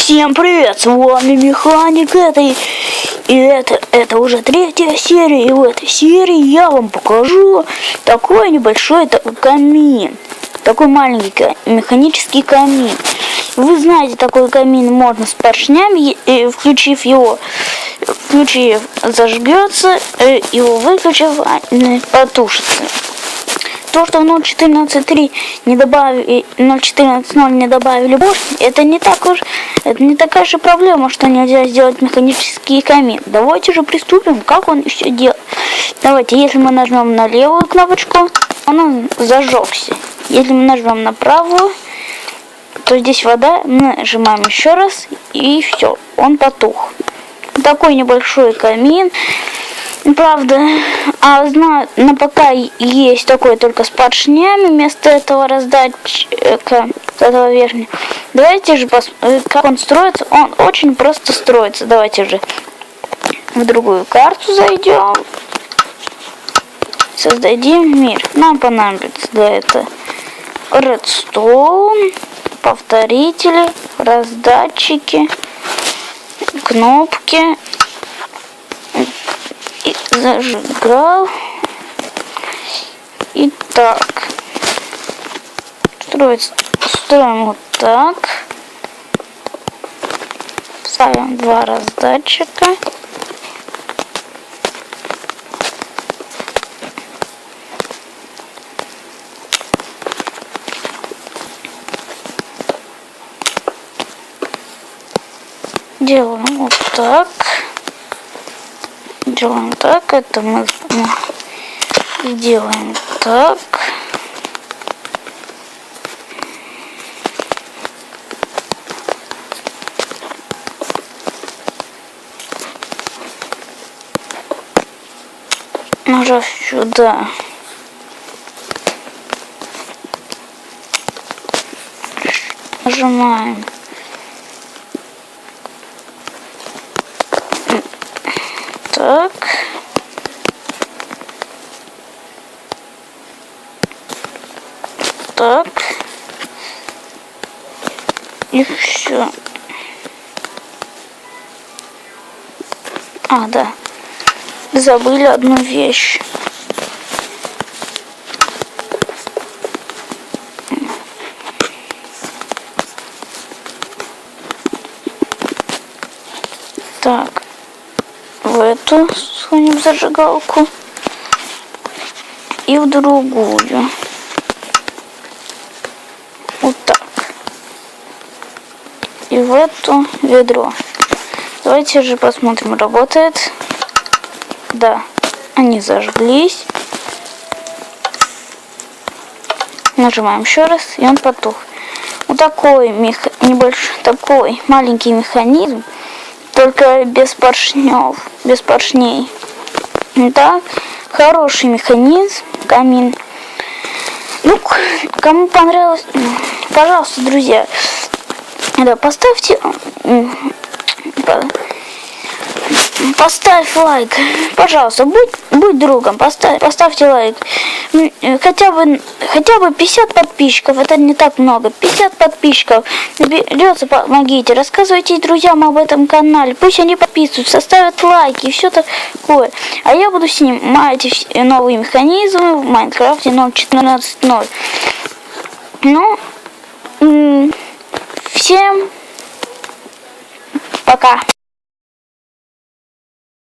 Всем привет, с вами Механик, это уже 3-я серия, и в этой серии я вам покажу такой небольшой камин, такой маленький механический камин. Вы знаете, такой камин можно с поршнями, и включив, зажгется, его выключив, потушится. То, что в 0.14.3 не добавили, 0.14.0 не добавили бошни, это не такая же проблема, что нельзя сделать механический камин. Давайте же приступим, как он все делает. Давайте, если мы нажмем на левую кнопочку, он зажегся. Если мы нажмем на правую, то здесь вода, нажимаем еще раз, и все, он потух. Такой небольшой камин. Правда, на пока есть такой только с поршнями, вместо этого раздатчика, этого верхнего. Давайте же посмотрим, как он строится. Он очень просто строится. Давайте же в другую карту зайдем. Создадим мир. Нам понадобится для этого редстоун, повторители, раздатчики, кнопки. Зажигал. Итак, строим вот так. Ставим 2 раздатчика. Делаем вот так. Делаем так, это мы сделаем так. Нажав сюда, нажимаем так. Так. И все. Да. Забыли одну вещь. Так. В эту сунем зажигалку. И в другую. Вот так. И в это ведро. Давайте же посмотрим, работает. Да, они зажглись. Нажимаем еще раз, и он потух. Вот такой такой маленький механизм, только без поршней. Да, хороший механизм, камин. Ну, кому понравилось, пожалуйста, друзья, поставь лайк, пожалуйста, будь другом, поставьте лайк. Хотя бы 50 подписчиков, это не так много. 50 подписчиков наберется, помогите, рассказывайте друзьям об этом канале, пусть они подписываются, ставят лайки и все такое. А я буду снимать новые механизмы в Майнкрафте 0.14.0. Ну, всем пока.